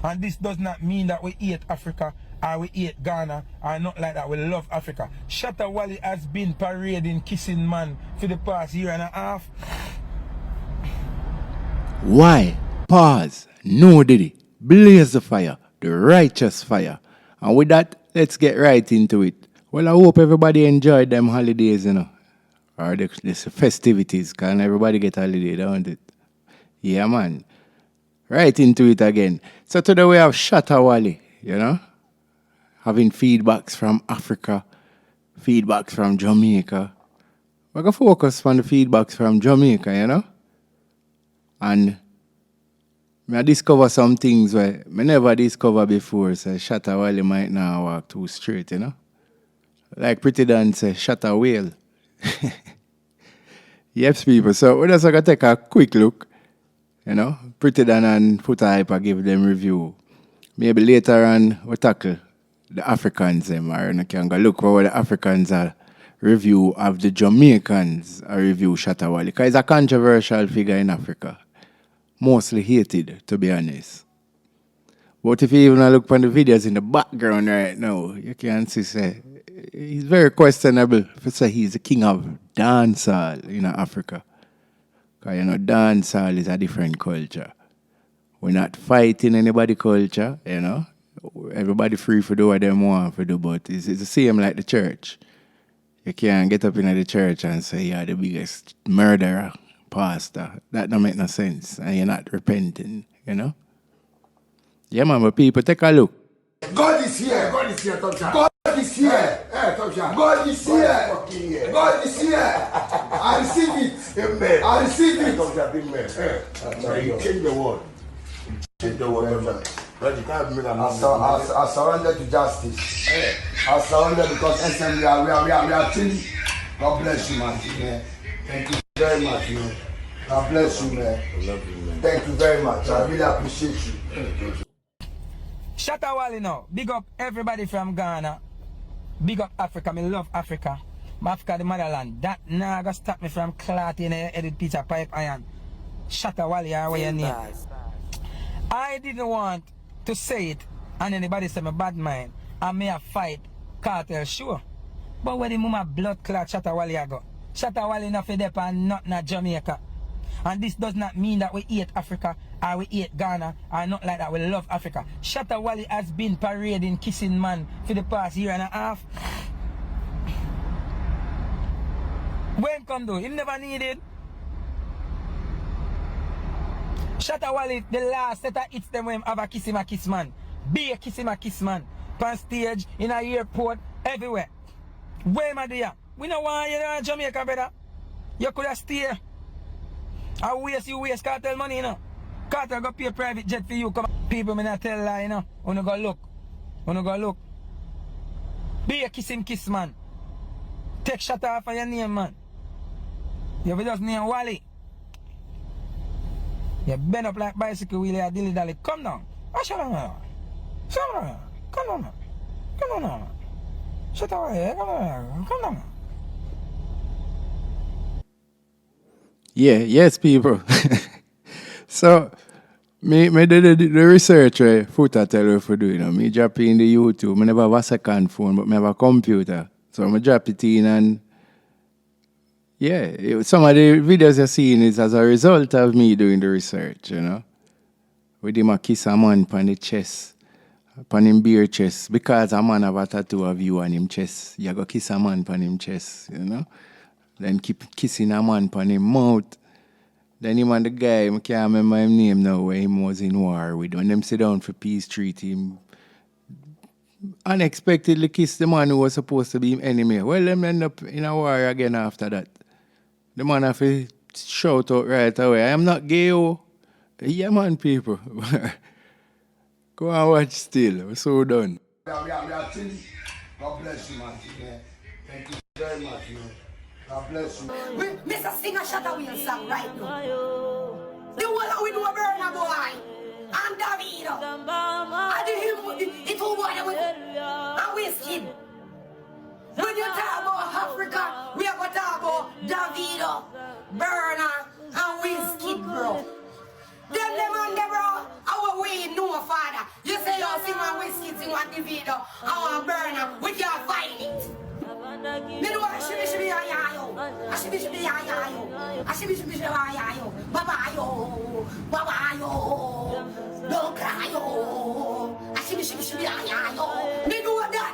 And this does not mean that we hate Africa or we hate Ghana or not like that. We love Africa. Shatta Wale has been parading kissing man for the past year and a half. Why? Pause. No diddy. Blaze the fire. The righteous fire. And with that, let's get right into it. Well, I hope everybody enjoyed them holidays, you know. Or the festivities. Can everybody get holiday, don't it? Yeah, man. Right into it again. So today we have Shatta Wale, you know. Having feedbacks from Africa. Feedbacks from Jamaica. We're going to focus on the feedbacks from Jamaica, you know. And I discover some things where I never discover before. So Shatta Wale might not walk too straight, you know. Like Pretty Dan say, Shatta wale. Yes, people. So we're just going to take a quick look. You know, Pretty Dan and Foot Hyper give them review. Maybe later on we'll tackle the Africans them, or you can go look for what the Africans are review of the Jamaicans a review Shatta Wale. Because he's a controversial figure in Africa. Mostly hated, to be honest. But if you even look on the videos in the background right now, you can see say he's very questionable for say he's the king of dancehall in Africa. Because you know, dancehall is a different culture. We're not fighting anybody's culture, you know. Everybody free for do what they want to do, but it's the same like the church. You can't get up in the church and say you're the biggest murderer, pastor. That don't make no sense. And you're not repenting, you know. Yeah, man, but people, take a look. God is here. God is here, Tom Shah. God is here. Tom Shah. God is here. God is here. I receive it. Amen. I receive it. Tom Shah, amen. Change the world. Change the world. I surrender to justice. I surrender because SM, we are chilling. God bless you, man. Thank you very much, man. God bless you, man. I love you, man. Thank you very much. I really appreciate you. Shatta Wale now. Big up everybody from Ghana. Big up Africa. Me love Africa. Africa the motherland. That nah gonna stop me from clotting a edit piece of pipe iron. Shatta Wale, how your name? I didn't want to say it and anybody say my bad mind. I may have fight cartel, sure. But when the mama blood clot Shatta Wale I go. Shatta Wale not for dep and not in Jamaica. And this does not mean that we hate Africa or we hate Ghana or not like that. We love Africa. Shatta Wale has been parading kissing man for the past year and a half. When come though? He never needed. Shatta Wale, the last set of hits them when him have a kiss man. Be a kiss man. On stage, in a airport, everywhere. Where am I there? We don't want you in Jamaica, brother. You could have stayed. I waste cartel money, you know. Cartel go pay a private jet for you. Come on. People may not tell lie, you know. Wanna go look. Be a kiss man. Take Shatta off of your name, man. You just name Wale. You bend up like bicycle wheel, you dilly dally. Come down. Shut up. Come on. Shatta Wale, come down. Yeah, yes, people. So, me do the research, right? Foot I tell you for do, you know. Me drop it in the YouTube. I never have a second phone, but I have a computer. So I drop it in and yeah, some of the videos you're seeing is as a result of me doing the research, you know. With him a kiss a man on the chest, on him bare chest. Because a man have a tattoo of you on him chest, you go kiss a man on him chest, you know. Then keep kissing a man on him mouth. Then him and the guy, I can't remember his name now, where he was in war with. When them sit down for peace treaty, him unexpectedly kiss the man who was supposed to be him enemy. Well, them end up in a war again after that. The man have to shout out right away, I am not gay, oh. Yeah, man, people. Go and watch still. We're so done. We are chilling. God bless you, man. Thank you very much, man. God bless you. Mr. Singer Shatta Wale song right now. The whole we do a burner boy. And Davido. And the two boy and Whiskey. When you talk about Africa, we have to talk about Davido, Burner, and Whiskey, bro. Them and them, bro, our way no father. the video. I want to burn her. We can't find it. Me do a shibby ya yo. A shibby ya yo. A shibby ya yo. Baba yo. Don't cry yo. A shibby ya yo. Me do that.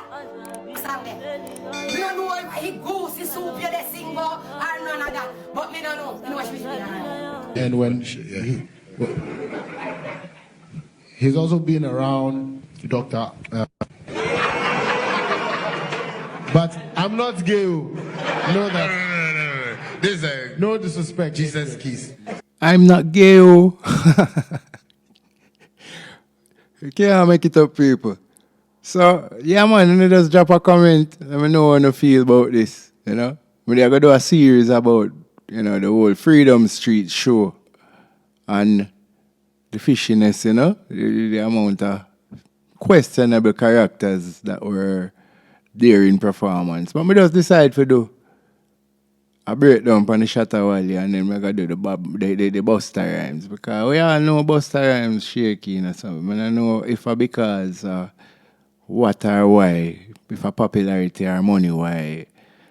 Me don't know if he goose is soup you they sing or none of that. But me don't know. Me know what shibby ya. And when he's also been around Dr. But I'm not gay. Know that. No. This is No disrespect. Jesus kiss. I'm not gay. Oh. You can't make it up, people. So, yeah, man, you just drop a comment. Let me know how you feel about this, you know. We're going to do a series about, you know, the whole Freedom Street show and the fishiness, you know, the amount of questionable characters that were there in performance. But we just decide to do a breakdown on the Shatta wale and then we're going to do the Busta Rhymes. Because we all know Busta Rhymes shaky, you know, something. I don't know if because what or why, if a popularity or money, why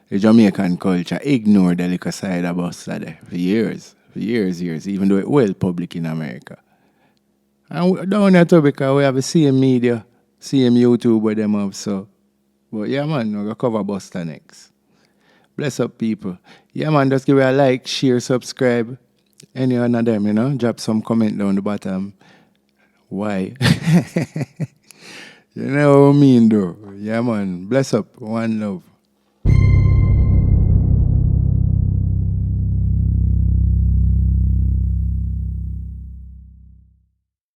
the Jamaican culture ignore the liquor side of Busta there for years, even though it's well public in America. And down here too, because we have the same media, same YouTube with them up, so. But yeah, man, we're going to cover Busta next. Bless up, people. Yeah, man, just give it a like, share, subscribe. Any one of them, you know. Drop some comment down the bottom. Why? You know what I mean, though. Yeah, man. Bless up. One love.